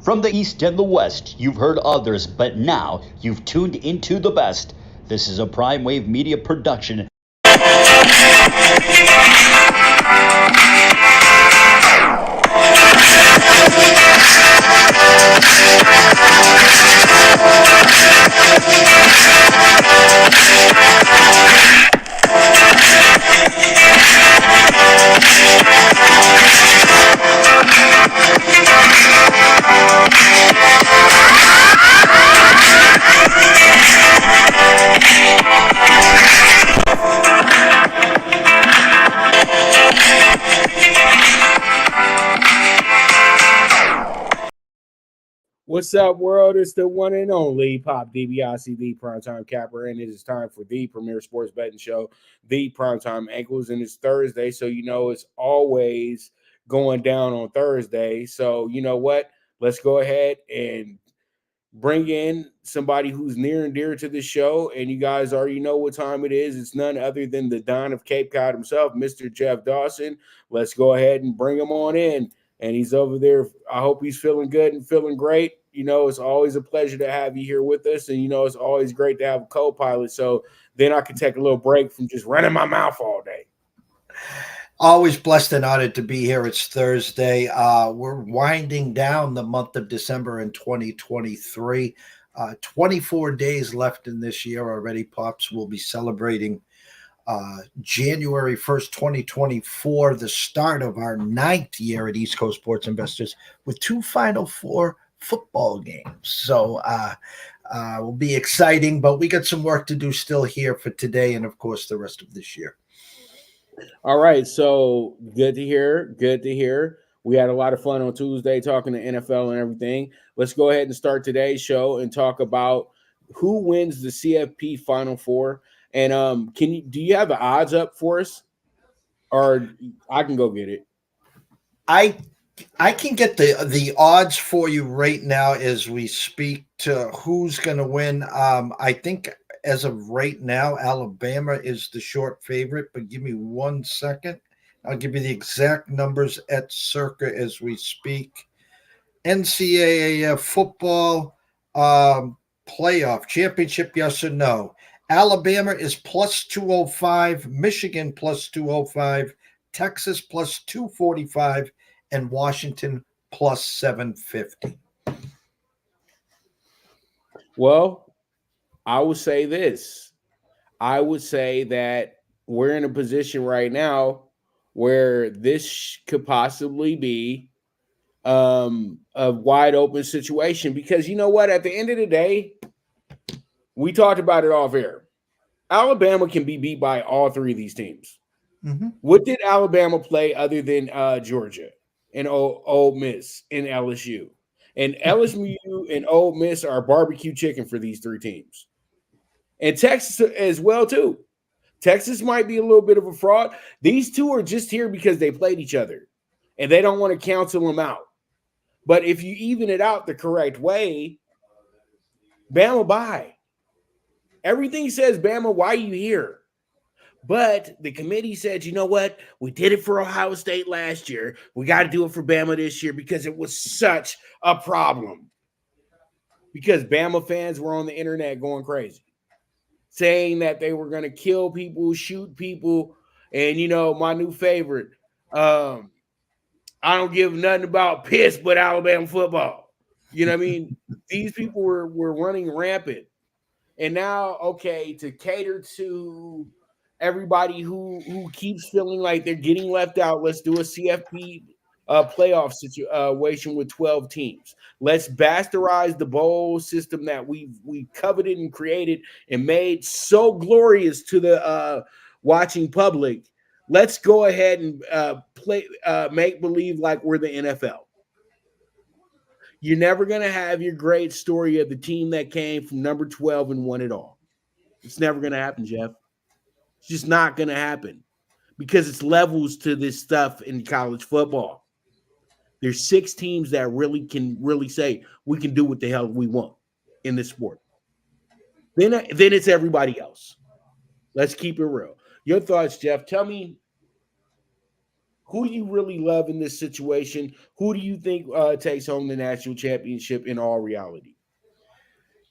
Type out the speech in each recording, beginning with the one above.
From the East and the West, you've heard others, but now you've tuned into the best. This is a Prime Wave Media production. What's up, world? It's the one and only Pop DBIC, the Primetime Capper, and it is time for the premier sports betting show, the Primetime Angles, and it's Thursday, so you know it's always going down on Thursday. So you know what? Let's go ahead and bring in somebody who's near and dear to the show, and you guys already know what time it is. It's none other than the Don of Cape Cod himself, Mr. Jeff Dawson. Let's go ahead and bring him on in. And he's over there. I hope he's feeling good and feeling great. You know, it's always a pleasure to have you here with us. And, you know, it's always great to have a co-pilot. So then I can take a little break from just running my mouth all day. Always blessed and honored to be here. It's Thursday. We're winding down the month of December in 2023. 24 days left in this year already. Pops will be celebrating January 1st, 2024, the start of our 9th year at East Coast Sports Investors with 2 Final Four football games. So will be exciting, but we got some work to do still here for today and, of course, the rest of this year. All right, so good to hear. Good to hear. We had a lot of fun on Tuesday talking to NFL and everything. Let's go ahead and start today's show and talk about who wins the CFP Final Four. And do you have the odds up for us, or I can go get it? I can get the odds for you right now as we speak to who's going to win. I think as of right now, Alabama is the short favorite, but give me 1 second. I'll give you the exact numbers at circa as we speak. NCAA football playoff championship, yes or no? Alabama is plus 205, Michigan plus 205, Texas plus 245, and Washington plus 750. Well, I would say this. I would say that we're in a position right now where this could possibly be a wide open situation, because you know what? At the end of the day, we talked about it off air. Alabama can be beat by all 3 of these teams. Mm-hmm. What did Alabama play other than Georgia and Ole Miss and LSU? And LSU and Ole Miss are barbecue chicken for these 3 teams. And Texas as well, too. Texas might be a little bit of a fraud. These 2 are just here because they played each other, and they don't want to cancel them out. But if you even it out the correct way, Bama bye. Everything says, Bama, why are you here? But the committee said, you know what? We did it for Ohio State last year. We got to do it for Bama this year because it was such a problem. Because Bama fans were on the internet going crazy, saying that they were going to kill people, shoot people. And, you know, my new favorite, I don't give nothing about piss but Alabama football. You know what I mean? These people were running rampant. And now, okay, to cater to everybody who keeps feeling like they're getting left out, let's do a CFP playoff situation with 12 teams. Let's bastardize the bowl system that we coveted and created and made so glorious to the watching public. Let's go ahead and make believe like we're the NFL. You're never going to have your great story of the team that came from number 12 and won it all. It's never going to happen, Jeff. It's just not going to happen because it's levels to this stuff in college football. There's 6 teams that can say we can do what the hell we want in this sport. Then it's everybody else. Let's keep it real. Your thoughts, Jeff. Tell me, Who do you really love in this situation? Who do you think takes home the national championship in all reality?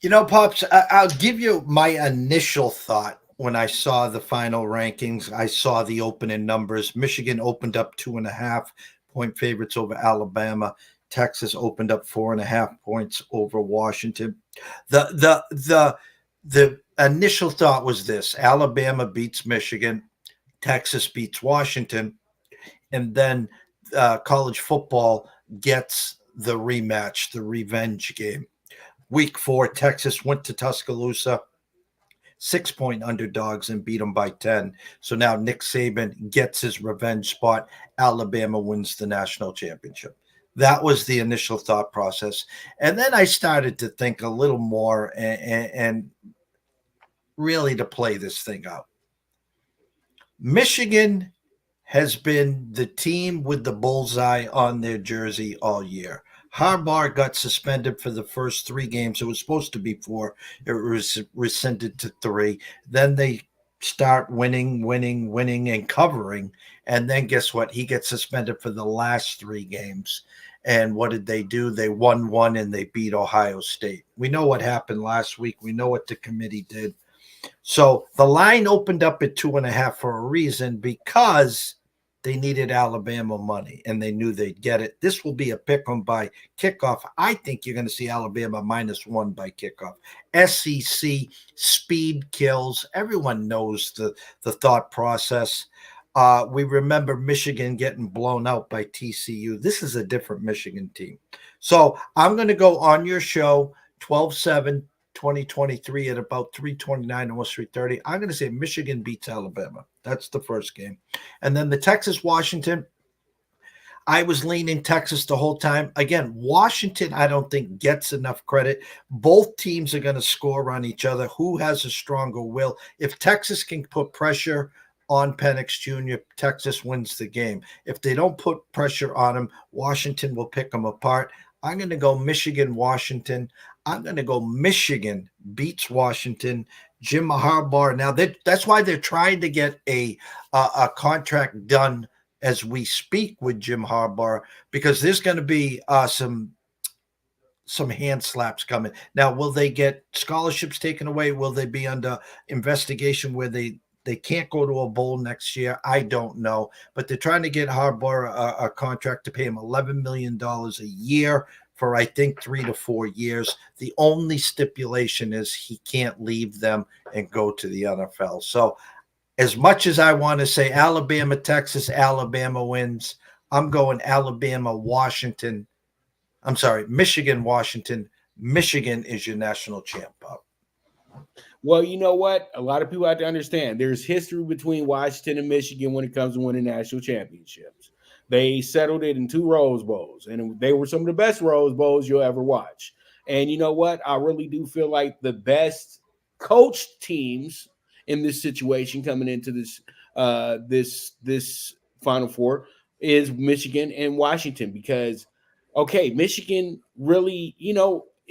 Pops, I'll give you my initial thought when I saw the final rankings. I saw the opening numbers. Michigan opened up 2.5-point favorites over Alabama. Texas opened up 4.5 points over Washington. The initial thought was this: Alabama beats Michigan, Texas beats Washington, and then college football gets the rematch, the revenge game. Week 4, Texas went to Tuscaloosa, 6-point underdogs, and beat them by 10. So now Nick Saban gets his revenge spot. Alabama wins the national championship. That was the initial thought process. And then I started to think a little more and really to play this thing out. Michigan has been the team with the bullseye on their jersey all year. Harbaugh got suspended for the first 3 games. It was supposed to be 4. It was rescinded to 3. Then they start winning, and covering. And then guess what? He gets suspended for the last 3 games. And what did they do? They won 1 and they beat Ohio State. We know what happened last week. We know what the committee did. So the line opened up at 2.5 for a reason, because they needed Alabama money and they knew they'd get it. This will be a pick 'em by kickoff. I think you're going to see Alabama -1 by kickoff. SEC speed kills. Everyone knows the thought process. We remember Michigan getting blown out by TCU. This is a different Michigan team. So I'm going to go on your show 12/7. 2023 at about 3:29, almost 3:30. I'm going to say Michigan beats Alabama. That's the first game. And then the Texas-Washington, I was leaning Texas the whole time. Again, Washington, I don't think gets enough credit. Both teams are going to score on each other. Who has a stronger will? If Texas can put pressure on Penix Jr., Texas wins the game. If they don't put pressure on him, Washington will pick them apart. I'm going to go Michigan-Washington. I'm going to go Michigan beats Washington. Jim Harbaugh. Now, that's why they're trying to get a contract done as we speak with Jim Harbaugh, because there's going to be some hand slaps coming. Now, will they get scholarships taken away? Will they be under investigation where they can't go to a bowl next year? I don't know. But they're trying to get Harbaugh a contract to pay him $11 million a year for, I think, 3 to 4 years. The only stipulation is he can't leave them and go to the NFL. So as much as I want to say Alabama, Texas, Alabama wins, I'm going Alabama, Washington. I'm sorry, Michigan, Washington. Michigan is your national champ, Bob. Well, you know what? A lot of people have to understand there's history between Washington and Michigan when it comes to winning national championships. They settled it in 2 Rose Bowls, and they were some of the best Rose Bowls you'll ever watch. And you know what? I really do feel like the best coached teams in this situation coming into this Final Four is Michigan and Washington, because, okay, Michigan really,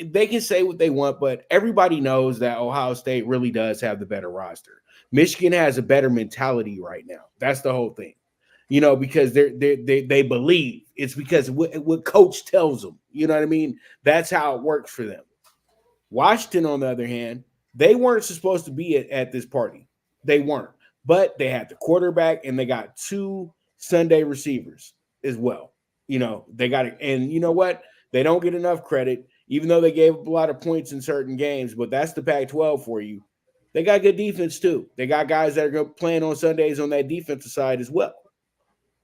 they can say what they want, but everybody knows that Ohio State really does have the better roster. Michigan has a better mentality right now. That's the whole thing, because they believe it's because what coach tells them. You know what I mean? That's how it works for them. Washington, on the other hand, they weren't supposed to be at this party. They weren't, but they had the quarterback and they got 2 Sunday receivers as well. They got it, and you know what? They don't get enough credit, even though they gave up a lot of points in certain games, but that's the Pac-12 for you. They got good defense too. They got guys that are playing on Sundays on that defensive side as well.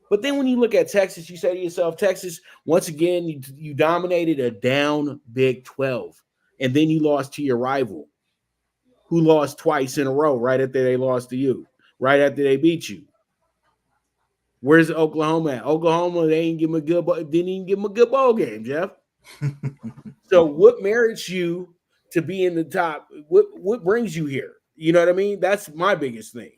But then when you look at Texas, you say to yourself, Texas, once again, you dominated a down Big 12, and then you lost to your rival, who lost twice in a row right after they lost to you, right after they beat you. Where's Oklahoma at? Oklahoma, they didn't even give them a good ball game, Jeff. So what merits you to be in the top? What brings you here? You know what I mean? That's my biggest thing.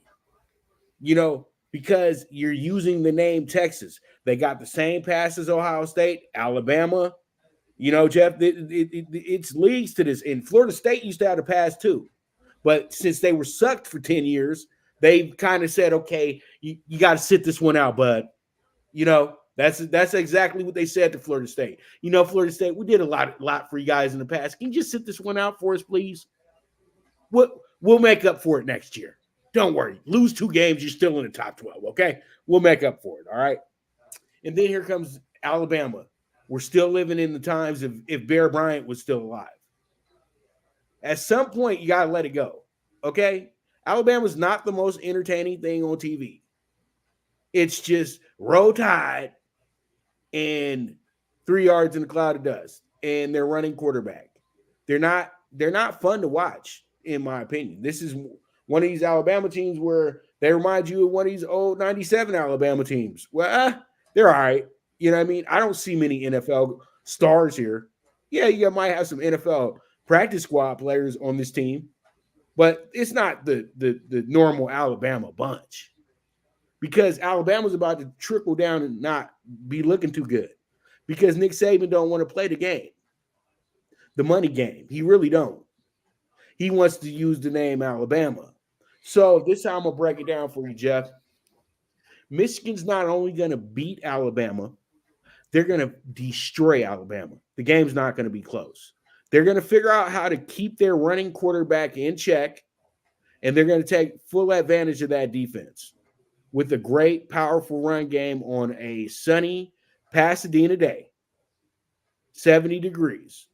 Because you're using the name Texas. They got the same pass as Ohio State, Alabama. Jeff, it's leagues to this. And Florida State used to have a pass too. But since they were sucked for 10 years, they kind of said, okay, you got to sit this one out, bud. That's exactly what they said to Florida State. Florida State, we did a lot for you guys in the past. Can you just sit this one out for us, please? We'll make up for it next year. Don't worry. Lose 2 games, you're still in the top 12, okay? We'll make up for it, all right? And then here comes Alabama. We're still living in the times of if Bear Bryant was still alive. At some point, you got to let it go, okay? Alabama's not the most entertaining thing on TV. It's just Roll Tide and 3 yards in a cloud of dust, and they're running quarterback. They're not fun to watch, in my opinion. This is one of these Alabama teams where they remind you of one of these old 97 Alabama teams. Well, they're all right. You know what I mean? I don't see many NFL stars here. Yeah, you might have some NFL practice squad players on this team, but it's not the normal Alabama bunch, because Alabama's about to trickle down and not be looking too good, because Nick Saban don't want to play the game, the money game. He really don't. He wants to use the name Alabama. So this time I'm going to break it down for you, Jeff. Michigan's not only going to beat Alabama, they're going to destroy Alabama. The game's not going to be close. They're going to figure out how to keep their running quarterback in check, and they're going to take full advantage of that defense with a great, powerful run game on a sunny Pasadena day, 70 degrees.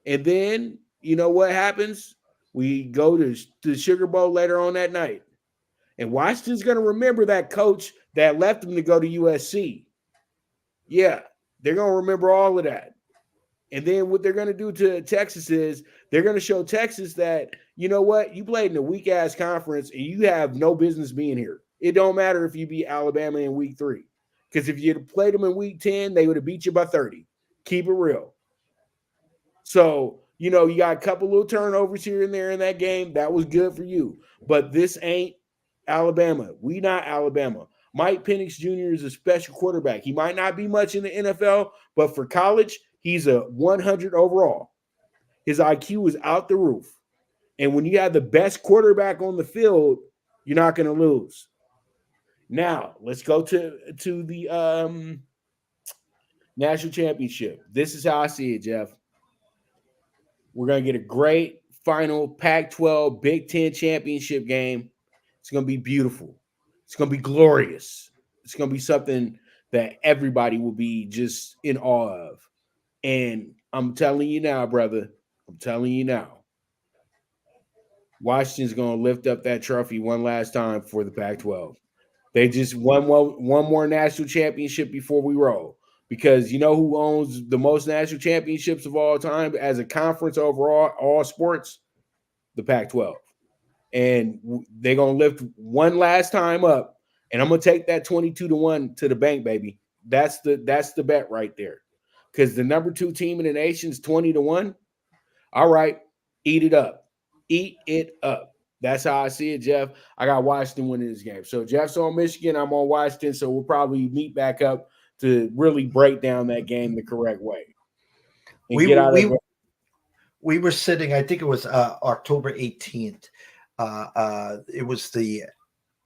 And then, you know what happens? We go to the Sugar Bowl later on that night. And Washington's going to remember that coach that left them to go to USC. Yeah, they're going to remember all of that. And then what they're going to do to Texas is they're going to show Texas that, you know what, you played in a weak-ass conference and you have no business being here. It don't matter if you beat Alabama in week 3. Because if you had played them in week 10, they would have beat you by 30. Keep it real. So, you got a couple little turnovers here and there in that game. That was good for you. But this ain't Alabama. We not Alabama. Mike Penix Jr. is a special quarterback. He might not be much in the NFL, but for college, he's a 100 overall. His IQ is out the roof. And when you have the best quarterback on the field, you're not going to lose. Now, let's go to the national championship. This is how I see it, Jeff. We're going to get a great final Pac-12 Big Ten championship game. It's going to be beautiful. It's going to be glorious. It's going to be something that everybody will be just in awe of. And I'm telling you now, brother, Washington's going to lift up that trophy one last time for the Pac-12. They just won one more national championship before we roll. Because you know who owns the most national championships of all time as a conference overall, all sports? The Pac-12. And they're going to lift one last time up. And I'm going to take that 22-1 to the bank, baby. That's the bet right there. Because the number 2 team in the nation is 20-1. All right, eat it up. Eat it up. That's how I see it, Jeff. I got Washington winning this game. So Jeff's on Michigan. I'm on Washington. So we'll probably meet back up to really break down that game the correct way. We were sitting, I think it was October 18th. It was the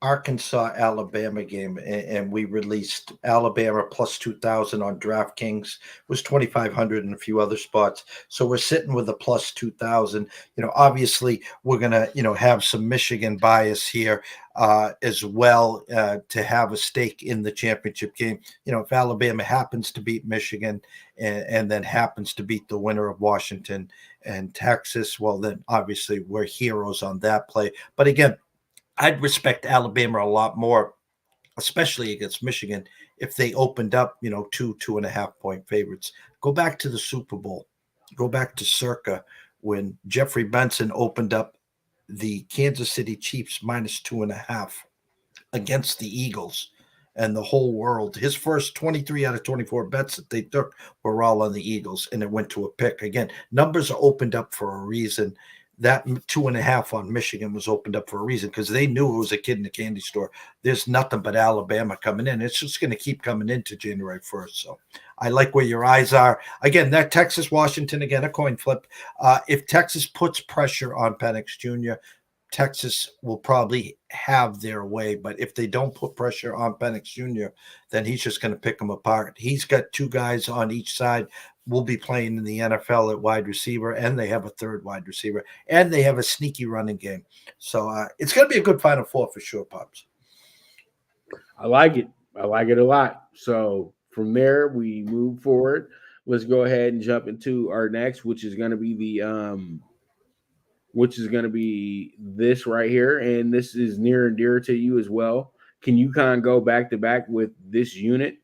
Arkansas-Alabama game, and we released Alabama plus 2,000 on DraftKings. It was 2,500 in a few other spots. So we're sitting with a plus 2,000. Obviously we're going to, have some Michigan bias here as well to have a stake in the championship game. If Alabama happens to beat Michigan and then happens to beat the winner of Washington and Texas, well, then obviously we're heroes on that play. But again, I'd respect Alabama a lot more, especially against Michigan, if they opened up, 2.5 point favorites. Go back to the Super Bowl. Go back to circa when Jeffrey Benson opened up the Kansas City Chiefs minus 2.5 against the Eagles. And the whole world, his first 23 out of 24 bets that they took were all on the Eagles, and it went to a pick. Again, numbers are opened up for a reason. That 2.5 on Michigan was opened up for a reason because they knew it was a kid in a candy store. There's nothing but Alabama coming in. It's just going to keep coming into January 1st. So I like where your eyes are. Again, that Texas-Washington, again, a coin flip. If Texas puts pressure on Penix Jr., Texas will probably have their way. But if they don't put pressure on Penix Jr., then he's just going to pick them apart. He's got two guys on each side. Will be playing in the NFL at wide receiver, and they have a third wide receiver, and they have a sneaky running game. So it's going to be a good Final Four for sure, Pops. I like it. I like it a lot. So from there, we move forward. Let's go ahead and jump into our next, which is going to be this right here, and this is near and dear to you as well. Can UConn go back to back with this unit?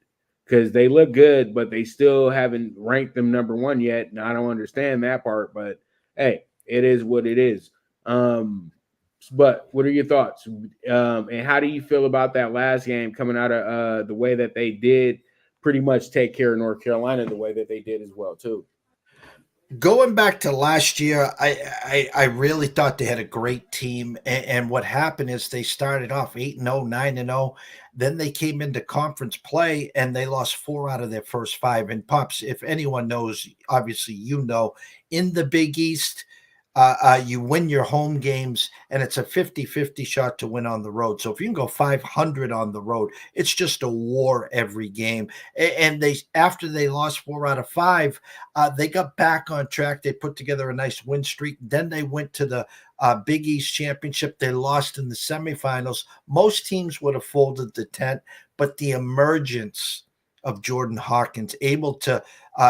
Because they look good, but they still haven't ranked them number one yet. And I don't understand that part, but hey, it is what it is. But what are your thoughts? And how do you feel about that last game coming out of the way that they did pretty much take care of North Carolina the way that they did as well, too? Going back to last year, I really thought they had a great team. And what happened is they started off 8-0, 9-0. Then they came into conference play and they lost 4 out of their first 5. And Pops, if anyone knows, obviously you know, in the Big East, you win your home games, and it's a 50-50 shot to win on the road. So if you can go 500 on the road, it's just a war every game. And they, after they lost 4 out of 5, they got back on track. They put together a nice win streak. Then they went to the Big East Championship. They lost in the semifinals. Most teams would have folded the tent, but the emergence of Jordan Hawkins, able to,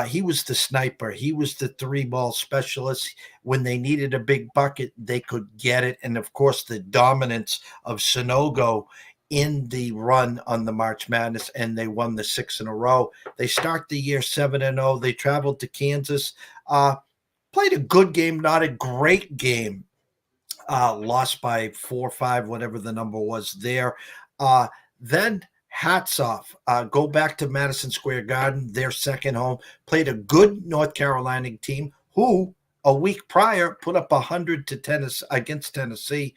he was the sniper. He was the 3-ball specialist. When they needed a big bucket, they could get it. And of course, the dominance of Sonogo in the run on the March Madness, and they won the 6 in a row. They start the year 7-0. They traveled to Kansas, played a good game, not a great game. Lost by 4 or 5, whatever the number was there. Then hats off. Go back to Madison Square Garden, their second home. Played a good North Carolina team who a week prior put up 100 to Tennessee against Tennessee.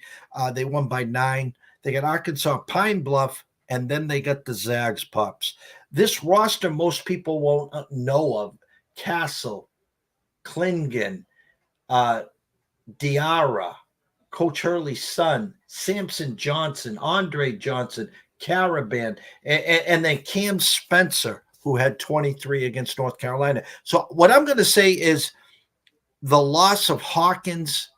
They won by 9. They got Arkansas Pine Bluff, and then they got the Zags, Pups. This roster most people won't know of: Castle, Klingen, Diarra, Coach Hurley's son, Samson Johnson, Andre Johnson, Caravan, and then Cam Spencer, who had 23 against North Carolina. So what I'm going to say is the loss of Hawkins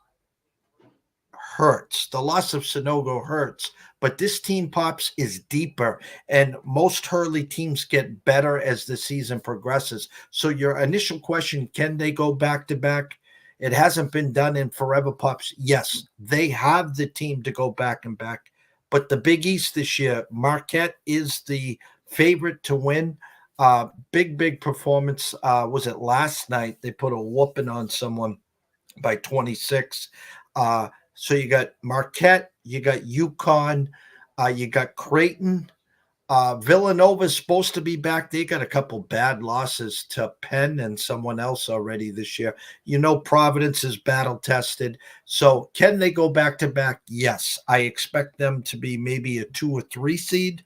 hurts. The loss of Sonogo hurts. But this team, Pops, is deeper, and most Hurley teams get better as the season progresses. So your initial question, can they go back-to-back? It hasn't been done in forever, Pops. Yes, they have the team to go back and back. But the Big East this year, Marquette is the favorite to win. Big performance. Was it last night? They put a whooping on someone by 26. So you got Marquette, you got UConn, you got Creighton. Villanova's supposed to be back. They got a couple bad losses to Penn and someone else already this year. You know, Providence is battle tested. So can they go back to back? Yes. I expect them to be maybe a 2 or 3 seed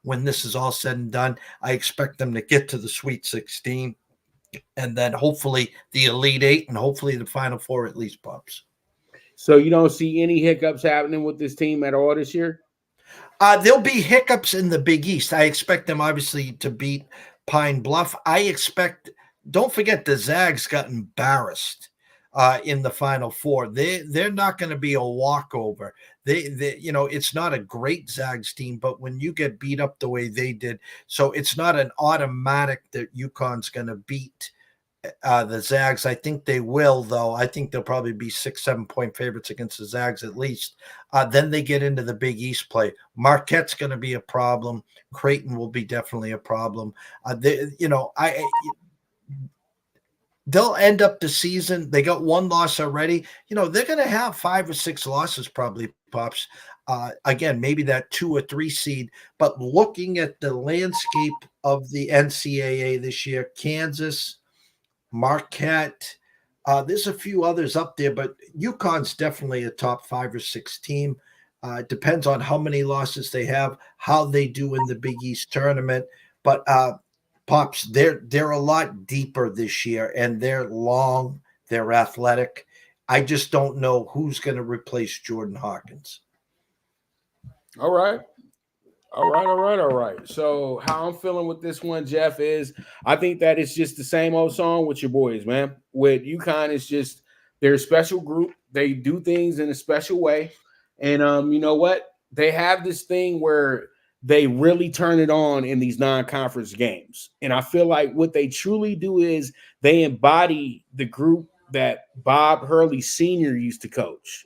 when this is all said and done. I expect them to get to the Sweet 16 and then hopefully the Elite 8 and hopefully the Final Four at least, Pops. So you don't see any hiccups happening with this team at all this year? There'll be hiccups in the Big East. I expect them obviously to beat Pine Bluff. Don't forget the Zags got embarrassed in the Final Four. They're not going to be a walkover. They it's not a great Zags team, but when you get beat up the way they did, so it's not an automatic that UConn's going to beat the Zags. I think they will, though. I think they'll probably be 6-7 point favorites against the Zags at least. Then they get into the Big East play. Marquette's going to be a problem. Creighton will be definitely a problem. They'll end up the season. They got 1 loss already. They're going to have 5 or 6 losses probably, Pops. Again, maybe that 2 or 3 seed. But looking at the landscape of the NCAA this year, Kansas, Marquette, there's a few others up there, but UConn's definitely a top 5 or 6 team. It depends on how many losses they have, how they do in the Big East tournament. But Pops, they're a lot deeper this year, and they're long, they're athletic. I just don't know who's going to replace Jordan Hawkins. All right. All right. So how I'm feeling with this one, Jeff, is I think that it's just the same old song with your boys, man. With UConn, it's just they're a special group. They do things in a special way. And you know what? They have this thing where they really turn it on in these non-conference games. And I feel like what they truly do is they embody the group that Bob Hurley Sr. used to coach.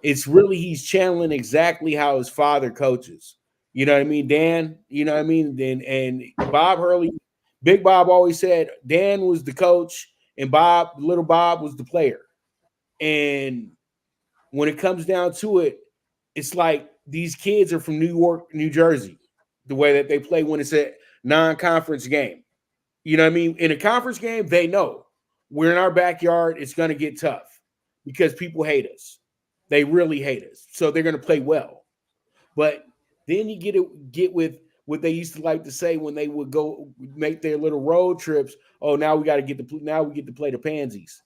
It's really he's channeling exactly how his father coaches. You know what I mean, Dan? You know what I mean? And Bob Hurley, Big Bob always said Dan was the coach and little Bob was the player. And when it comes down to it, it's like these kids are from New York, New Jersey, the way that they play when it's a non-conference game. You know what I mean? In a conference game, they know we're in our backyard. It's going to get tough because people hate us. They really hate us. So they're going to play well. But then you get with what they used to like to say when they would go make their little road trips. Oh, now we get to play the pansies.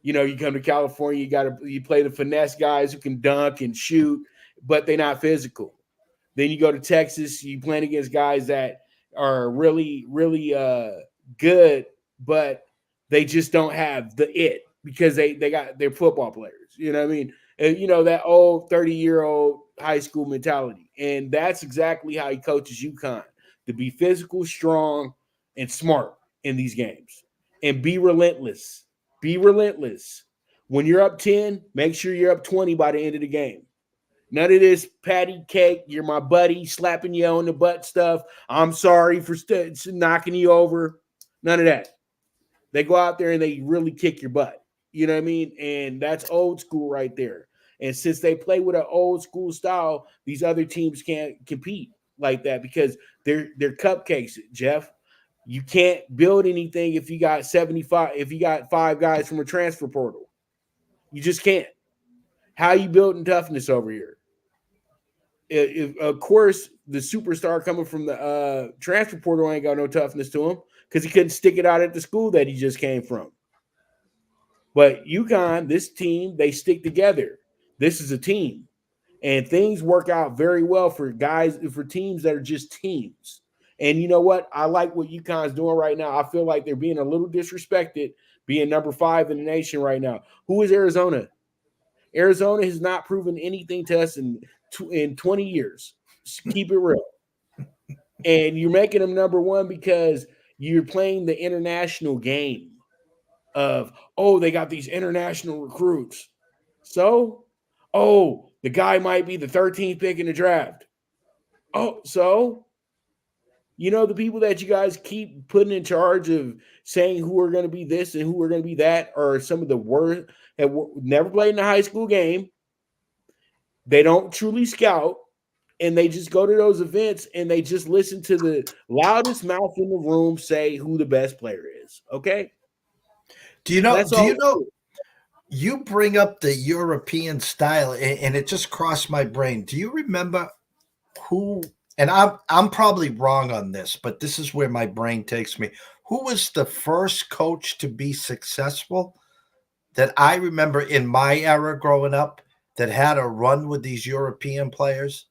You know, you come to California, you play the finesse guys who can dunk and shoot, but they're not physical. Then you go to Texas, you playing against guys that are really, really good, but they just don't have the it because they're football players. You know what I mean? And, you know, that old 30-year-old high school mentality. And that's exactly how he coaches UConn, to be physical, strong, and smart in these games. And be relentless. Be relentless. When you're up 10, make sure you're up 20 by the end of the game. None of this patty cake, you're my buddy, slapping you on the butt stuff. I'm sorry for knocking you over. None of that. They go out there and they really kick your butt. You know what I mean? And that's old school right there. And since they play with an old school style, these other teams can't compete like that because they're cupcakes, Jeff. You can't build anything if you got 5 guys from a transfer portal. You just can't. How you building toughness over here? Of course, the superstar coming from the transfer portal ain't got no toughness to him because he couldn't stick it out at the school that he just came from. But UConn, this team, they stick together. This is a team. And things work out very well for teams that are just teams. And you know what? I like what UConn's doing right now. I feel like they're being a little disrespected, being number 5 in the nation right now. Who is Arizona? Arizona has not proven anything to us in 20 years. Just keep it real. And you're making them number 1 because you're playing the international game of, they got these international recruits. So, the guy might be the 13th pick in the draft. So, you know, the people that you guys keep putting in charge of saying who are going to be this and who are going to be that are some of the worst, have never played in a high school game. They don't truly scout, and they just go to those events and they just listen to the loudest mouth in the room say who the best player is. Okay? Do you know? You bring up the European style, and it just crossed my brain. Do you remember who? And I'm probably wrong on this, but this is where my brain takes me. Who was the first coach to be successful that I remember in my era growing up that had a run with these European players?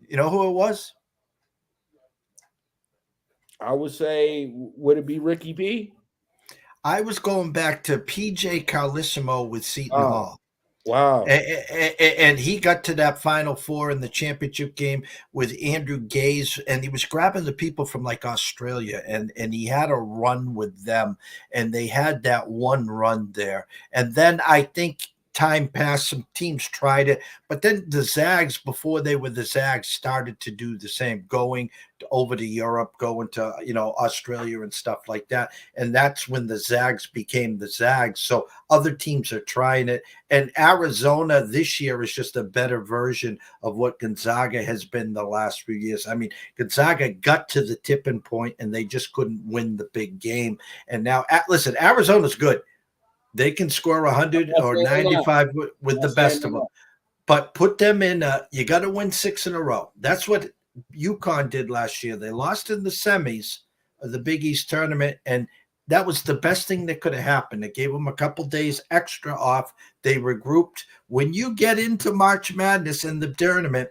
You know who it was? I would say, would it be Ricky P? I was going back to PJ Carlissimo with Seton Hall. Wow. And he got to that Final Four in the championship game with Andrew Gaze, and he was grabbing the people from like Australia, and he had a run with them, and they had that one run there. And then I think time passed, some teams tried it, but then the Zags, before they were the Zags, started to do the same, going over to Europe, going to, you know, Australia and stuff like that. And that's when the Zags became the Zags. So other teams are trying it. And Arizona this year is just a better version of what Gonzaga has been the last few years. I mean, Gonzaga got to the tipping point and they just couldn't win the big game. And now, listen, Arizona's good. They can score 100 or 95 with the best of them. But put them in, you got to win 6 in a row. That's what UConn did last year. They lost in the semis of the Big East tournament, and that was the best thing that could have happened. It gave them a couple days extra off. They regrouped. When you get into March Madness in the tournament,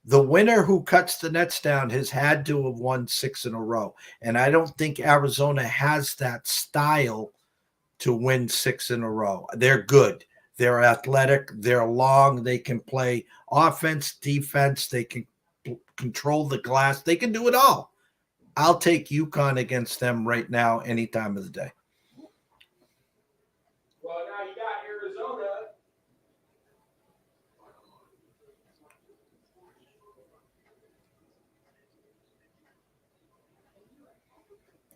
the winner who cuts the nets down has had to have won 6 in a row. And I don't think Arizona has that style to win 6 in a row. They're good. They're athletic. They're long. They can play offense, defense. They can control the glass. They can do it all. I'll take UConn against them right now, any time of the day. Well, now you got Arizona.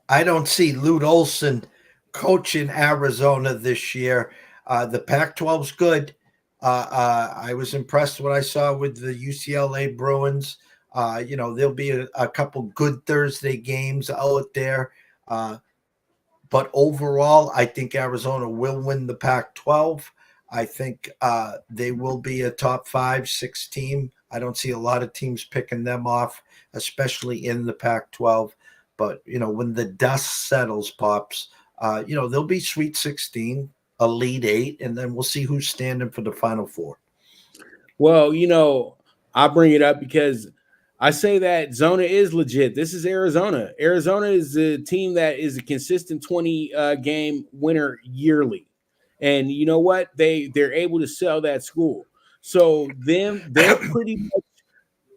I don't see Lute Olson coaching Arizona this year. The Pac-12's good. I was impressed what I saw with the UCLA Bruins. There'll be a couple good Thursday games out there. But overall, I think Arizona will win the Pac-12. I think they will be a top 5-6 team. I don't see a lot of teams picking them off, especially in the Pac-12. But, when the dust settles, Pops, they'll be Sweet 16, Elite 8, and then we'll see who's standing for the Final Four. Well, I bring it up because I say that Zona is legit. This is Arizona. Arizona is a team that is a consistent 20-game winner yearly. And you know what? They're able to sell that school. So they're pretty much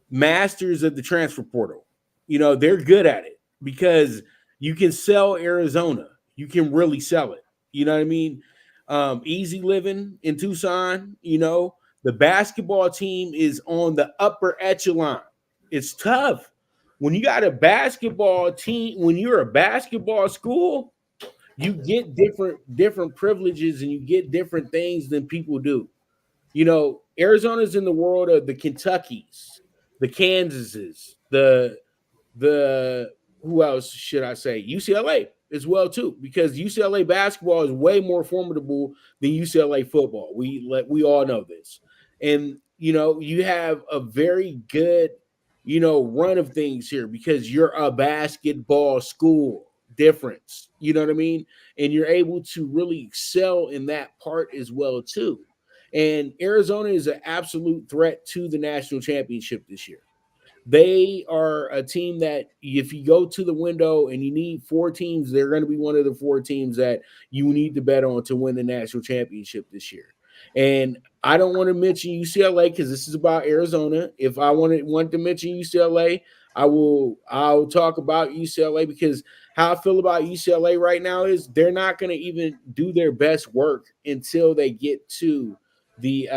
masters of the transfer portal. They're good at it because you can sell Arizona. You can really sell it. You know what I mean? Easy living in Tucson. The basketball team is on the upper echelon. It's tough. When you got a basketball team, when you're a basketball school, you get different privileges and you get different things than people do. Arizona's in the world of the Kentuckys, the Kansases, the who else should I say? UCLA as well too, because UCLA basketball is way more formidable than UCLA football. We all know this. And you have a very good run of things here because you're a basketball school. Difference, you know what I mean? And you're able to really excel in that part as well too. And Arizona is an absolute threat to the national championship this year. They are a team that if you go to the window and you need 4 teams, they're going to be one of the 4 teams that you need to bet on to win the national championship this year. And I don't want to mention UCLA because this is about Arizona. If I want to mention UCLA, I'll talk about UCLA because how I feel about UCLA right now is they're not going to even do their best work until they get to the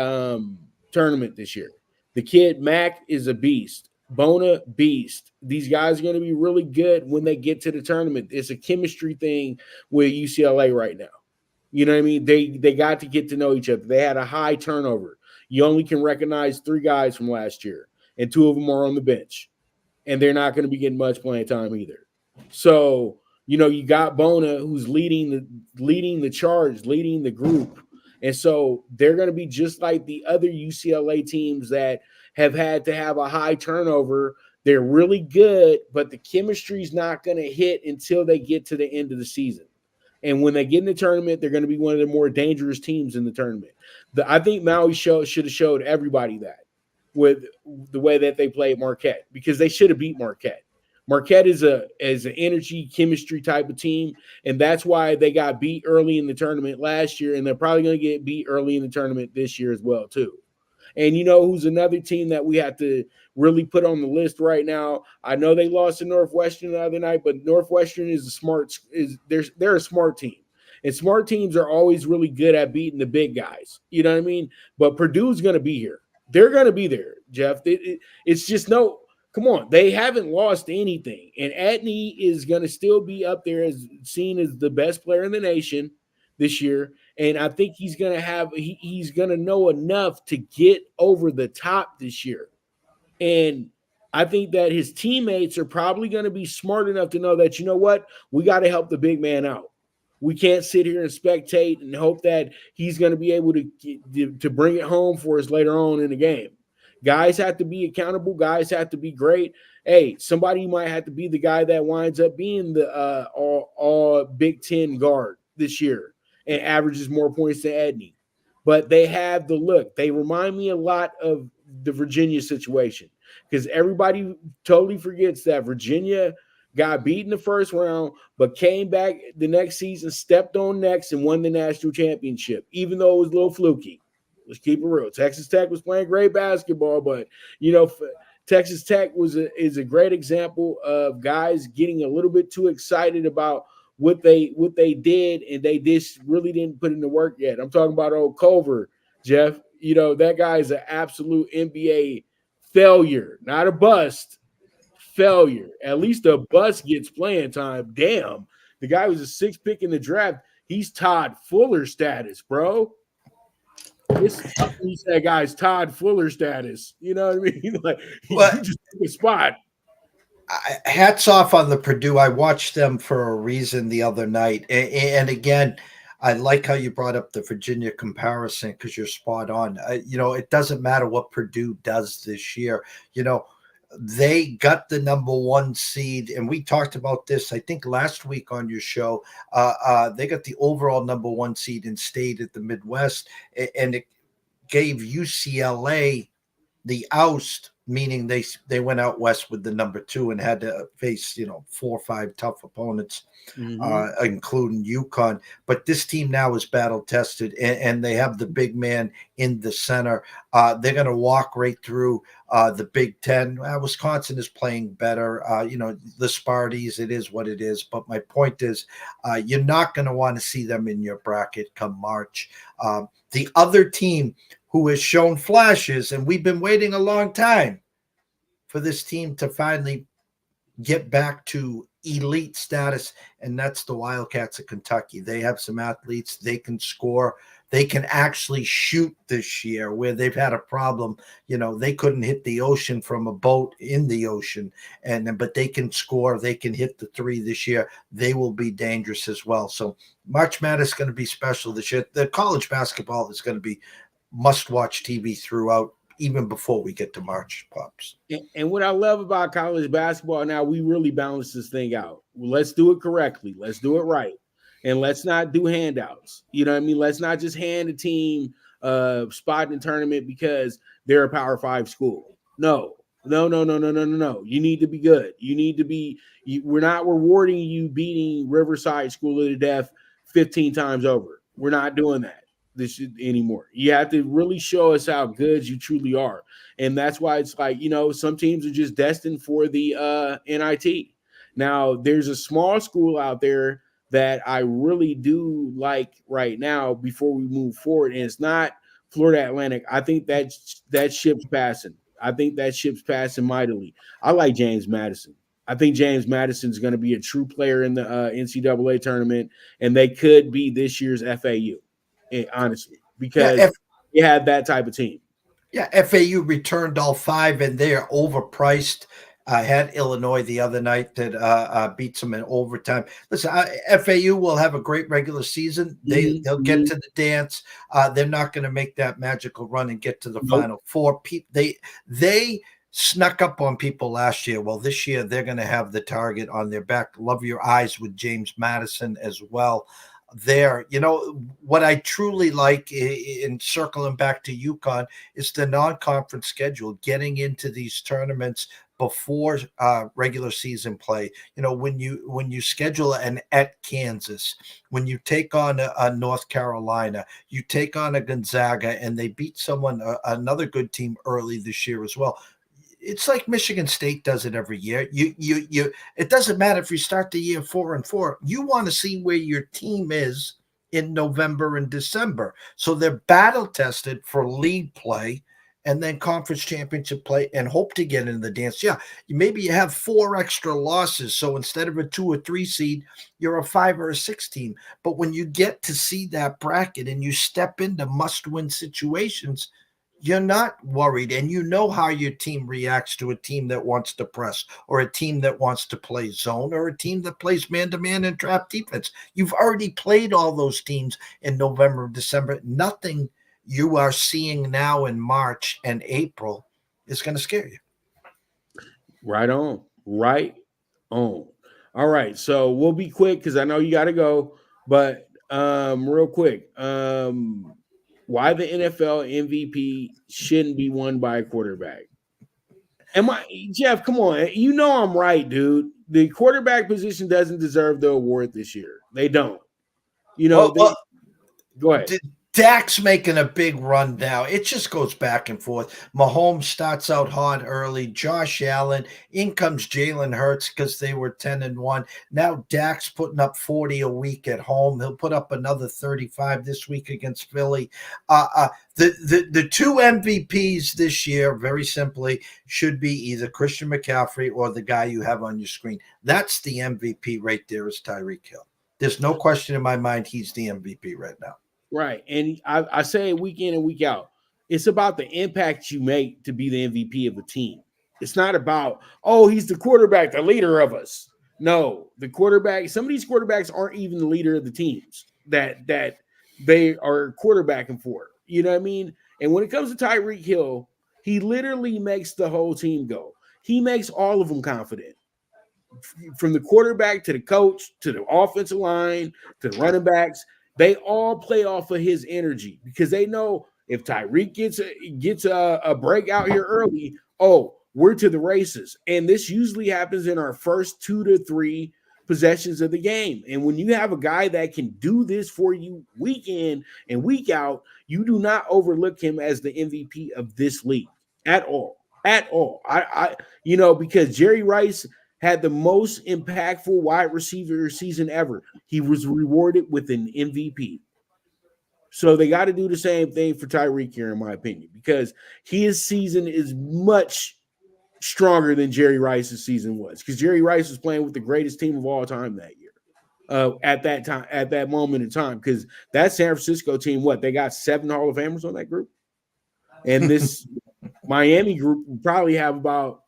tournament this year. The kid Mac is a beast. Bona beast. These guys are going to be really good when they get to the tournament. It's a chemistry thing with UCLA right now. You know what I mean? They got to get to know each other. They had a high turnover. You only can recognize 3 guys from last year, and 2 of them are on the bench, and they're not going to be getting much playing time either. So you got Bona who's leading the charge, leading the group, and so they're going to be just like the other UCLA teams that have had to have a high turnover. They're really good, but the chemistry is not going to hit until they get to the end of the season. And when they get in the tournament, they're going to be one of the more dangerous teams in the tournament. I think Maui should have showed everybody that with the way that they played Marquette because they should have beat Marquette. Marquette is an energy chemistry type of team, and that's why they got beat early in the tournament last year, and they're probably going to get beat early in the tournament this year as well too. And who's another team that we have to really put on the list right now? I know they lost to Northwestern the other night, but Northwestern is they're a smart team. And smart teams are always really good at beating the big guys. You know what I mean? But Purdue's going to be here. They're going to be there, Jeff. It's just come on. They haven't lost anything. And Atney is going to still be up there as seen as the best player in the nation this year. And I think he's going to know enough to get over the top this year. And I think that his teammates are probably going to be smart enough to know that, we got to help the big man out. We can't sit here and spectate and hope that he's going to be able to bring it home for us later on in the game. Guys have to be accountable. Guys have to be great. Hey, somebody might have to be the guy that winds up being the all Big Ten guard this year and averages more points than Edney. But they have the look. They remind me a lot of the Virginia situation because everybody totally forgets that Virginia got beat in the first round, but came back the next season, stepped on next, and won the national championship, even though it was a little fluky. Let's keep it real. Texas Tech was playing great basketball, but Texas Tech is a great example of guys getting a little bit too excited about what they did, and they just really didn't put in the work yet. I'm talking about old Culver, Jeff. That guy is an absolute NBA failure, not a bust. Failure. At least a bust gets playing time. Damn, the guy was a 6th pick in the draft. He's Todd Fuller status, bro. This that guy's Todd Fuller status. You know what I mean? Like, you just took a spot. Hats off on the Purdue. I watched them for a reason the other night. And again, I like how you brought up the Virginia comparison because you're spot on. It doesn't matter what Purdue does this year. They got the number 1 seed, and we talked about this, I think, last week on your show. They got the overall number 1 seed and stayed at the Midwest, and it gave UCLA the oust, meaning they went out west with the number 2 and had to face 4 or 5 tough opponents, including UConn. But this team now is battle tested, and they have the big man in the center. They're going to walk right through the Big Ten. Wisconsin is playing better. The Sparties, it is what it is. But my point is, you're not going to want to see them in your bracket come March. The other team who has shown flashes, and we've been waiting a long time for this team to finally get back to elite status, and that's the Wildcats of Kentucky. They have some athletes. They can score. They can actually shoot this year, where they've had a problem. They couldn't hit the ocean from a boat in the ocean, but they can score. They can hit the 3 this year. They will be dangerous as well. So March Madness is going to be special this year. The college basketball is going to be must-watch TV throughout, even before we get to March, Pops. And what I love about college basketball now, we really balance this thing out. Let's do it correctly. Let's do it right. And let's not do handouts. You know what I mean? Let's not just hand a team a spot in the tournament because they're a Power 5 school. No. You need to be good. You need to be – we're not rewarding you beating Riverside School to death 15 times over. We're not doing that anymore. You have to really show us how good you truly are. And that's why it's like, some teams are just destined for the NIT. Now, there's a small school out there that I really do like right now before we move forward, and it's not Florida Atlantic. I think that ship's passing. I think that ship's passing mightily. I like James Madison. I think James Madison is going to be a true player in the NCAA tournament, and they could be this year's FAU. Honestly, because you have that type of team. Yeah, FAU returned all 5, and they are overpriced. I had Illinois the other night that beats them in overtime. Listen, FAU will have a great regular season. They'll get to the dance. They're not going to make that magical run and get to the Final Four. They snuck up on people last year. Well, this year they're going to have the target on their back. Love your eyes with James Madison as well. What I truly like in circling back to UConn is the non-conference schedule, getting into these tournaments before regular season play. When you schedule an at Kansas, when you take on a North Carolina, you take on a Gonzaga, and they beat another good team early this year as well. It's like Michigan State does it every year. It doesn't matter if you start the year 4-4. You want to see where your team is in November and December. So they're battle tested for league play and then conference championship play and hope to get in the dance. Yeah, maybe you have 4 extra losses. So instead of a 2 or 3 seed, you're a 5 or a 6 team. But when you get to see that bracket and you step into must-win situations, you're not worried, and you know how your team reacts to a team that wants to press, or a team that wants to play zone, or a team that plays man-to-man and trap defense. You've already played all those teams in November and December. Nothing you are seeing now in March and April is going to scare you. Right on. Right on. All right. So we'll be quick because I know you got to go. But real quick, why the NFL MVP shouldn't be won by a quarterback? Jeff, come on. You know I'm right, dude. The quarterback position doesn't deserve the award this year. They don't. Go ahead. Dak's making a big run now. It just goes back and forth. Mahomes starts out hot early. Josh Allen. In comes Jalen Hurts because they were 10-1. Now Dak's putting up 40 a week at home. He'll put up another 35 this week against Philly. The two MVPs this year, very simply, should be either Christian McCaffrey or the guy you have on your screen. That's the MVP right there is Tyreek Hill. There's no question in my mind he's the MVP right now. Right. And I say it week in and week out. It's about the impact you make to be the MVP of the team. It's not about, he's the quarterback, the leader of us. No, the quarterback, some of these quarterbacks aren't even the leader of the teams that they are quarterbacking for. You know what I mean? And when it comes to Tyreek Hill, he literally makes the whole team go. He makes all of them confident. From the quarterback to the coach to the offensive line to the running backs, they all play off of his energy because they know if Tyreek gets a break out here early, we're to the races. And this usually happens in our first 2 to 3 possessions of the game. And when you have a guy that can do this for you week in and week out, you do not overlook him as the MVP of this league at all. At all. Because Jerry Rice had the most impactful wide receiver season ever. He was rewarded with an MVP. So they got to do the same thing for Tyreek here, in my opinion, because his season is much stronger than Jerry Rice's season was, because Jerry Rice was playing with the greatest team of all time that year. At that moment in time, because that San Francisco team, they got 7 Hall of Famers on that group, and this Miami group will probably have about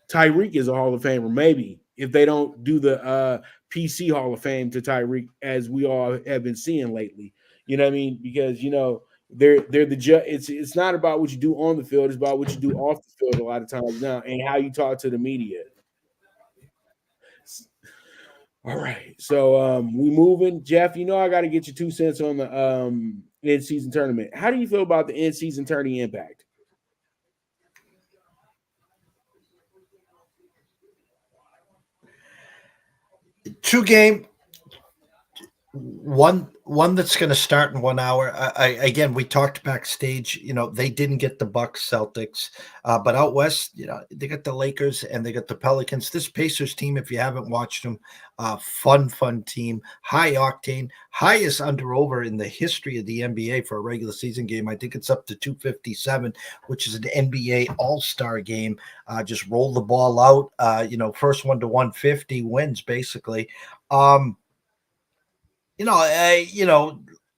Tyreek is a Hall of Famer, maybe, if they don't do the PC Hall of Fame to Tyreek, as we all have been seeing lately. You know what I mean? Because they're the judge. It's not about what you do on the field; it's about what you do off the field a lot of times now, and how you talk to the media. All right, so we moving. Jeff, I got to get your 2 cents on the in-season tournament. How do you feel about the in-season tourney impact? Two game, one that's going to start in 1 hour. Again, we talked backstage. They didn't get the Bucks, Celtics, but out west, they got the Lakers and they got the Pelicans. This Pacers team, if you haven't watched them, fun team, high octane, highest under/over in the history of the NBA for a regular season game. I think it's up to 257, which is an NBA All-Star game. Just roll the ball out. First one to 150 wins basically.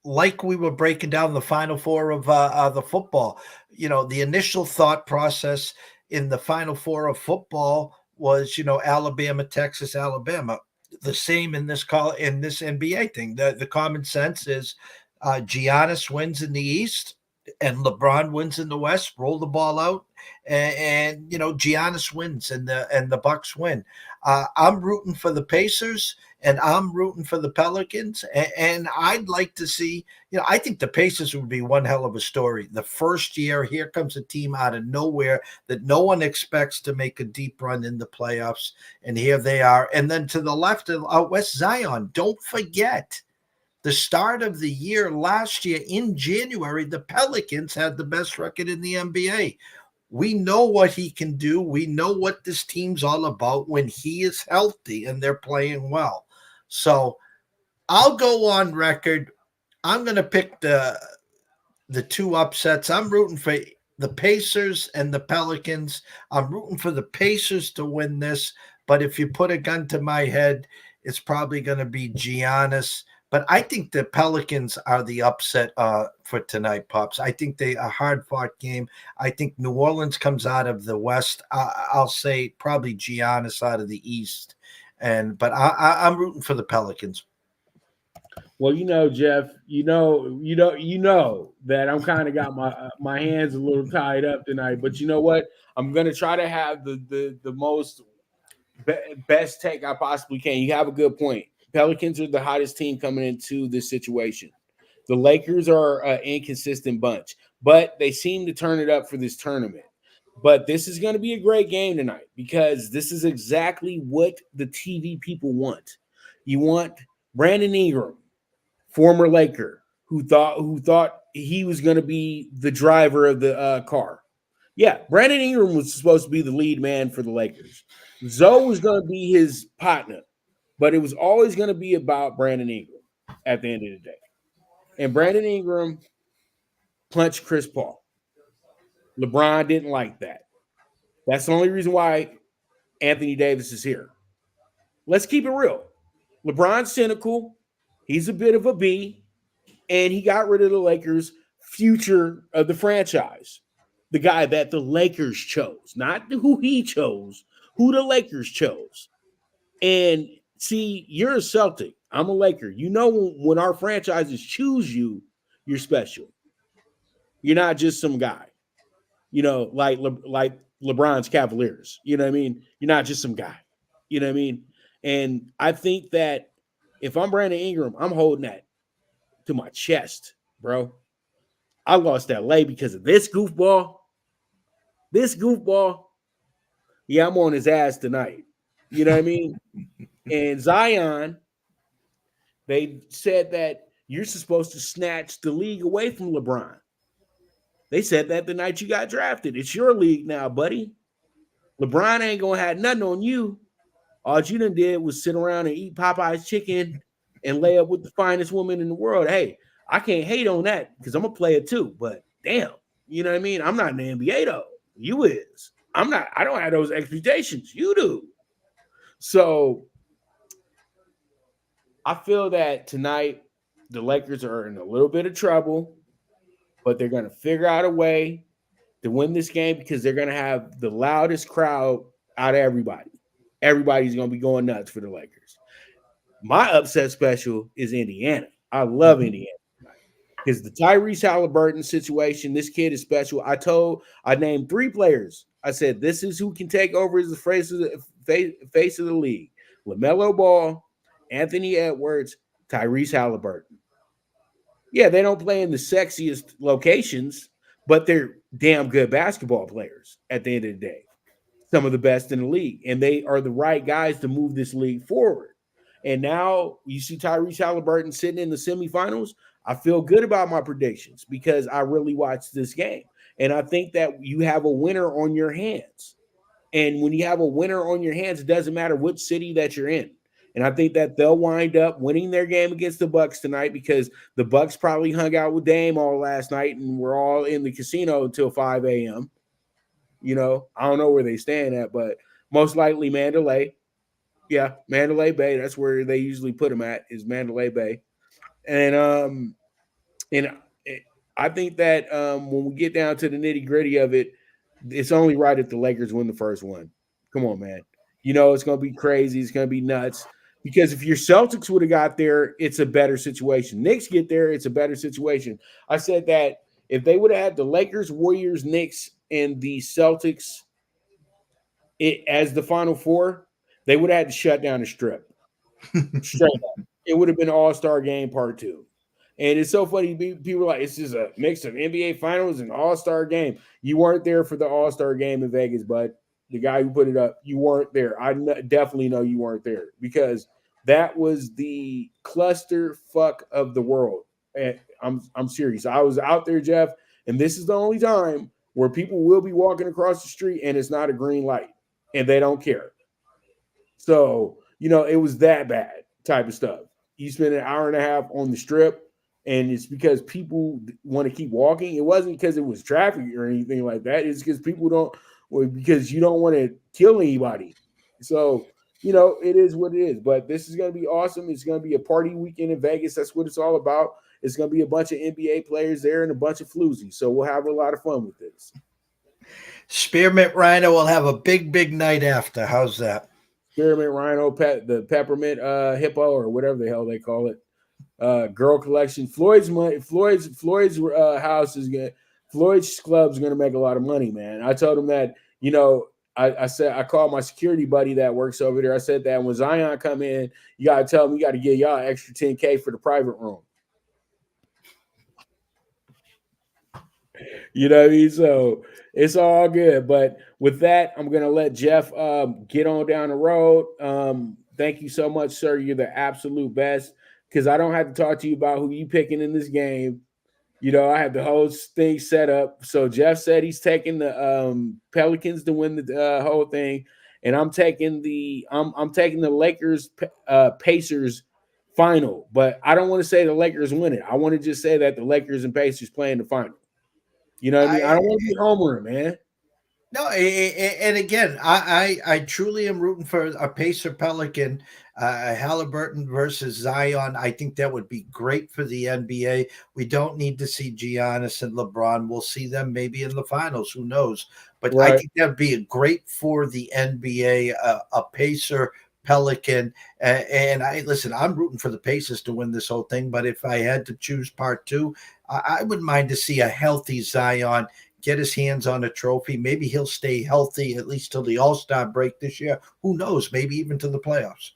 Like we were breaking down the Final Four of the football, the initial thought process in the Final Four of football was, Alabama, Texas, Alabama. The same in this NBA thing. The common sense is Giannis wins in the East and LeBron wins in the West. Roll the ball out, and Giannis wins and the Bucks win. I'm rooting for the Pacers and I'm rooting for the Pelicans, and I'd like to see. I think the Pacers would be one hell of a story. The first year, here comes a team out of nowhere that no one expects to make a deep run in the playoffs, and here they are. And then to the left, out west, Zion. Don't forget. The start of the year last year in January, the Pelicans had the best record in the NBA. We know what he can do. We know what this team's all about when he is healthy and they're playing well. So I'll go on record. I'm going to pick the 2 upsets. I'm rooting for the Pacers and the Pelicans. I'm rooting for the Pacers to win this. But if you put a gun to my head, it's probably going to be Giannis. But I think the Pelicans are the upset for tonight, Pops. I think they a hard-fought game. I think New Orleans comes out of the West. I'll say probably Giannis out of the East. But I'm rooting for the Pelicans. Well, Jeff, that I'm kind of got my hands a little tied up tonight. But you know what? I'm gonna try to have the most best take I possibly can. You have a good point. Pelicans are the hottest team coming into this situation. The Lakers are an inconsistent bunch, but they seem to turn it up for this tournament. But this is going to be a great game tonight because this is exactly what the TV people want. You want Brandon Ingram, former Laker, who thought he was going to be the driver of the car. Yeah, Brandon Ingram was supposed to be the lead man for the Lakers. Zoe was going to be his partner, but it was always going to be about Brandon Ingram at the end of the day. And Brandon Ingram punched Chris Paul. LeBron didn't like that. That's the only reason why Anthony Davis is here. Let's keep it real. LeBron's cynical. He's a bit of a B, and he got rid of the Lakers' future of the franchise. The guy that the Lakers chose, not who he chose, who the Lakers chose. And see, you're a Celtic. I'm a Laker. When our franchises choose you, you're special. You're not just some guy. Like LeBron's Cavaliers. You know what I mean? You're not just some guy. You know what I mean? And I think that if I'm Brandon Ingram, I'm holding that to my chest, bro. I lost LA because of this goofball. Yeah, I'm on his ass tonight. You know what I mean? And Zion, they said that you're supposed to snatch the league away from LeBron. They said that the night you got drafted. It's your league now, buddy. LeBron ain't going to have nothing on you. All you done did was sit around and eat Popeye's chicken and lay up with the finest woman in the world. Hey, I can't hate on that because I'm a player too. But damn, you know what I mean? I'm not in the NBA though. You is. I'm not. I don't have those expectations. You do. So I feel that tonight the Lakers are in a little bit of trouble, but they're going to figure out a way to win this game because they're going to have the loudest crowd out of everybody. Everybody's going to be going nuts for the Lakers. My upset special is Indiana. I love Indiana because the Tyrese Halliburton situation, this kid is special. I named 3 players. I said, this is who can take over as the face of the league. LaMelo Ball, Anthony Edwards, Tyrese Halliburton. Yeah, they don't play in the sexiest locations, but they're damn good basketball players at the end of the day. Some of the best in the league, and they are the right guys to move this league forward. And now you see Tyrese Halliburton sitting in the semifinals. I feel good about my predictions because I really watched this game. And I think that you have a winner on your hands. And when you have a winner on your hands, it doesn't matter which city that you're in. And I think that they'll wind up winning their game against the Bucks tonight because the Bucks probably hung out with Dame all last night and we're all in the casino until 5 a.m. I don't know where they stand at, but most likely Mandalay. Yeah, Mandalay Bay. That's where they usually put them at, is Mandalay Bay. And I think that when we get down to the nitty-gritty of it, it's only right if the Lakers win the first one. Come on, man. It's going to be crazy. It's going to be nuts. Because if your Celtics would have got there, it's a better situation. Knicks get there, it's a better situation. I said that if they would have had the Lakers, Warriors, Knicks, and the Celtics as the Final Four, they would have had to shut down the Strip. Straight up. It would have been All-Star Game Part 2. And it's so funny. People are like, it's just a mix of NBA Finals and All-Star Game. You weren't there for the All-Star Game in Vegas, bud. The guy who put it up, you weren't there. I definitely know you weren't there because that was the cluster fuck of the world. And I'm serious. I was out there, Jeff, and this is the only time where people will be walking across the street and it's not a green light and they don't care. So, it was that bad type of stuff. You spend an hour and a half on the Strip and it's because people want to keep walking. It wasn't because it was traffic or anything like that. It's because because you don't want to kill anybody. So, it is what it is. But this is going to be awesome. It's going to be a party weekend in Vegas. That's what it's all about. It's going to be a bunch of NBA players there and a bunch of floozies. So we'll have a lot of fun with this. Spearmint Rhino will have a big, big night after. How's that? Spearmint Rhino, the peppermint hippo or whatever the hell they call it. Girl collection. Floyd's money. Floyd's house is good. Floyd's club's going to make a lot of money, man. I told him that. I said I called my security buddy that works over there. I said that when Zion come in, you got to tell him you got to give y'all extra $10K for the private room. You know what I mean? So it's all good. But with that, I'm going to let Jeff get on down the road. Thank you so much, sir. You're the absolute best, because I don't have to talk to you about who you picking in this game. I have the whole thing set up. So Jeff said he's taking the Pelicans to win the whole thing, and I'm taking the Lakers Pacers final. But I don't want to say the Lakers win it. I want to just say that the Lakers and Pacers play in the final. You know what I mean? I don't want to be homering, man. No, and again, I truly am rooting for a Pacer Pelican, Halliburton versus Zion. I think that would be great for the NBA. We don't need to see Giannis and LeBron. We'll see them maybe in the finals. Who knows? But right. I think that would be great for the NBA, a Pacer Pelican. And I'm rooting for the Pacers to win this whole thing. But if I had to choose part two, I wouldn't mind to see a healthy Zion get his hands on a trophy. Maybe he'll stay healthy at least till the All-Star break this year. Who knows? Maybe even to the playoffs.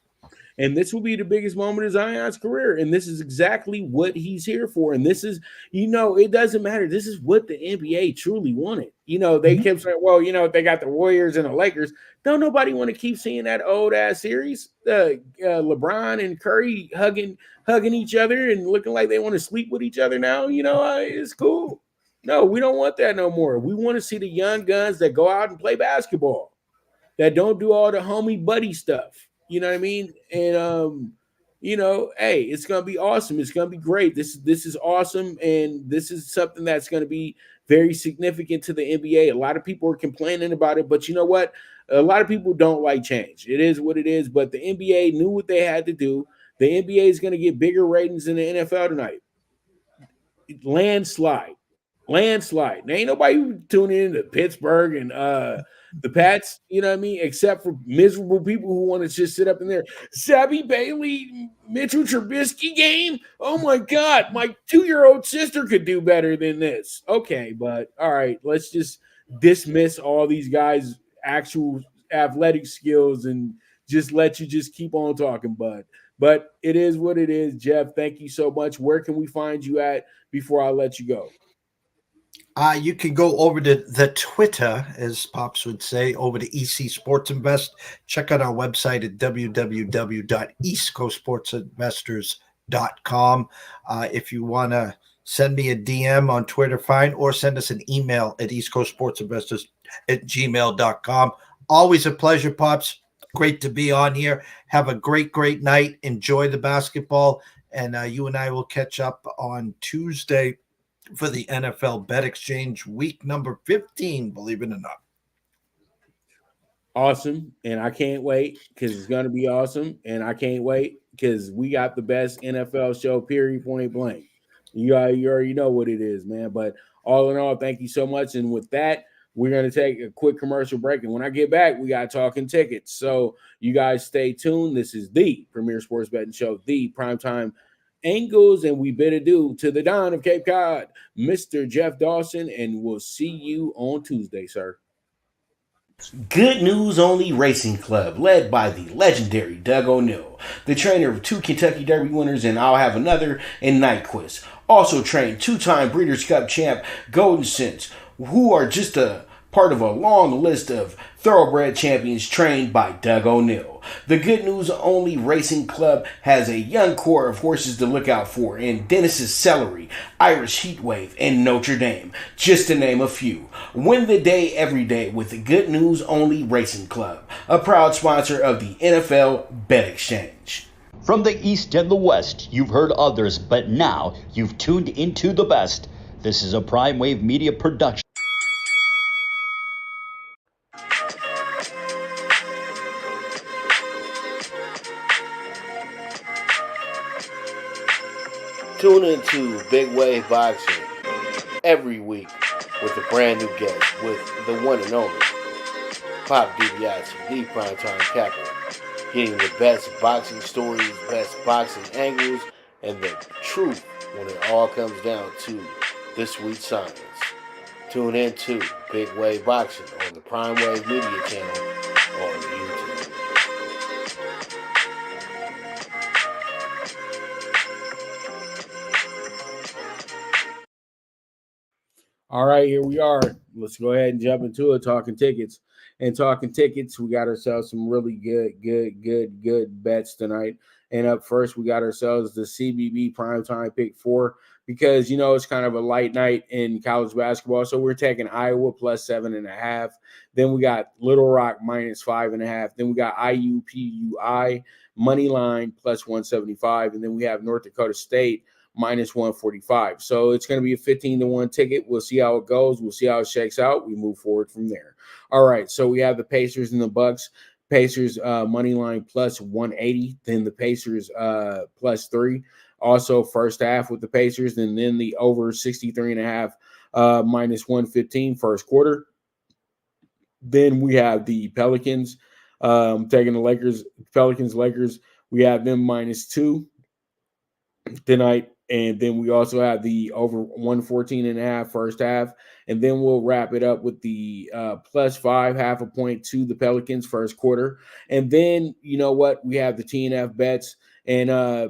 And this will be the biggest moment of Zion's career. And this is exactly what he's here for. And this is, it doesn't matter. This is what the NBA truly wanted. They kept saying, well, they got the Warriors and the Lakers. Don't nobody want to keep seeing that old ass series. LeBron and Curry hugging each other and looking like they want to sleep with each other now. It's cool. No, we don't want that no more. We want to see the young guns that go out and play basketball, that don't do all the homie buddy stuff. You know what I mean? And hey, it's gonna be awesome. It's gonna be great. This is awesome, and this is something that's gonna be very significant to the NBA. A lot of people are complaining about it, but you know what? A lot of people don't like change. It is what it is. But the NBA knew what they had to do. The NBA is gonna get bigger ratings than the NFL tonight. Landslide. There ain't nobody tuning into Pittsburgh and the Pats, you know what I mean? Except for miserable people who want to just sit up in there. Zabby Bailey, Mitchell Trubisky game? Oh my God, my 2-year-old sister could do better than this. Okay, but all right, let's just dismiss all these guys' actual athletic skills and just let you just keep on talking, bud. But it is what it is. Jeff, thank you so much. Where can we find you at before I let you go? You can go over to the Twitter, as Pops would say, over to EC Sports Invest. Check out our website at www.eastcoastsportsinvestors.com. If you want to send me a DM on Twitter, fine, or send us an email at eastcoastsportsinvestors@gmail.com. Always a pleasure, Pops. Great to be on here. Have a great, great night. Enjoy the basketball. And you and I will catch up on Tuesday for the NFL Bet Exchange week number 15, believe it or not. Awesome. And I can't wait because it's going to be awesome. And I can't wait because we got the best NFL show, period, point blank. You already know what it is, man. But all in all, thank you so much. And with that, we're going to take a quick commercial break. And when I get back, we got Talkin Tickets. So you guys stay tuned. This is the premier sports betting show, the PrimeTime Angles, and we bid adieu to the Don of Cape Cod, Mr. Jeff Dawson, and we'll see you on Tuesday, sir. Good News Only Racing Club, led by the legendary Doug O'Neill, the trainer of 2 Kentucky Derby winners, and I'll have another in Nyquist. Also trained 2-time Breeders' Cup champ Golden Sense, who are just a part of a long list of thoroughbred champions trained by Doug O'Neill. The Good News Only Racing Club has a young core of horses to look out for in Dennis's Celery, Irish Heatwave, and Notre Dame, just to name a few. Win the day every day with the Good News Only Racing Club, a proud sponsor of the NFL Bet Exchange. From the East and the West, you've heard others, but now you've tuned into the best. This is a Prime Wave Media production. Tune into Big Wave Boxing every week with a brand new guest with the one and only Pop DiBiase, the Primetime Capper, getting the best boxing stories, best boxing angles, and the truth when it all comes down to this week's signings. Tune in to Big Wave Boxing on the Prime Wave Media channel on YouTube. All right, here we are. Let's go ahead and jump into it. Talking tickets. And talking tickets, we got ourselves some really good bets tonight. And up first, we got ourselves the CBB PrimeTime PK6 because, you know, it's kind of a light night in college basketball. So we're taking Iowa plus 7.5. Then we got Little Rock minus 5.5. Then we got IUPUI money line plus 175. And then we have North Dakota State minus 145. So it's going to be a 15-1 ticket. We'll see how it goes. We'll see how it shakes out. We move forward from there. All right. So we have the Pacers and the Bucks. Pacers money line plus 180. Then the Pacers plus 3. Also first half with the Pacers. And then the over 63.5 minus 115 first quarter. Then we have the Pelicans taking the Lakers. We have them minus 2 tonight. And then we also have the over 114.5 first half. And then we'll wrap it up with the plus 5, half a point to the Pelicans first quarter. And then, you know what? We have the TNF Bets and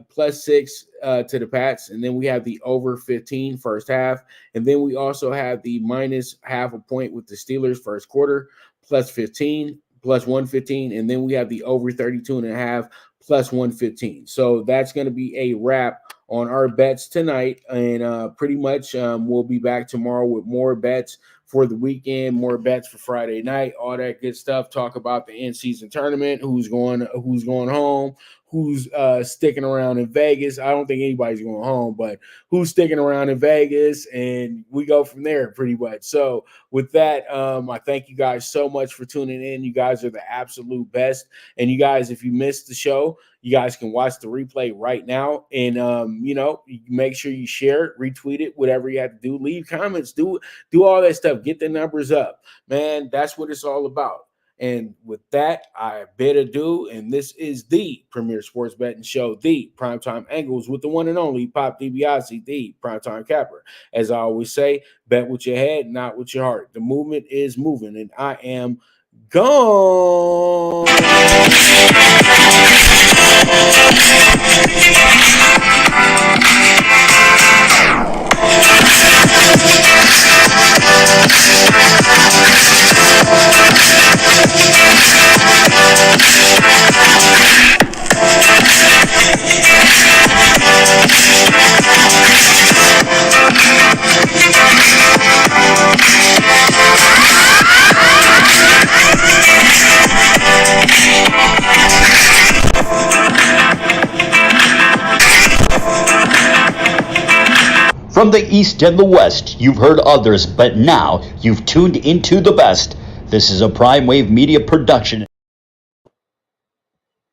plus 6 to the Pats. And then we have the over 15 first half. And then we also have the minus half a point with the Steelers first quarter, plus 15, plus 115. And then we have the over 32.5 plus 115. So that's going to be a wrap on our bets tonight, and pretty much we'll be back tomorrow with more bets for the weekend, more bets for Friday night, all that good stuff. Talk about the in-season tournament, who's going home, who's sticking around in Vegas. I don't think anybody's going home, but who's sticking around in Vegas, and we go from there pretty much. So with that, I thank you guys so much for tuning in. You guys are the absolute best. And you guys, if you missed the show, you guys can watch the replay right now. And, you know, make sure you share it, retweet it, whatever you have to do. Leave comments, do all that stuff. Get the numbers up. Man, that's what it's all about. And with that, I bid adieu. And this is the premier sports betting show, the Primetime Angles, with the one and only Pop DiBiase, the Primetime Capper. As I always say, bet with your head, not with your heart. The movement is moving, and I am gone. From the East and the West, you've heard others, but now you've tuned into the best. This is a Prime Wave Media production.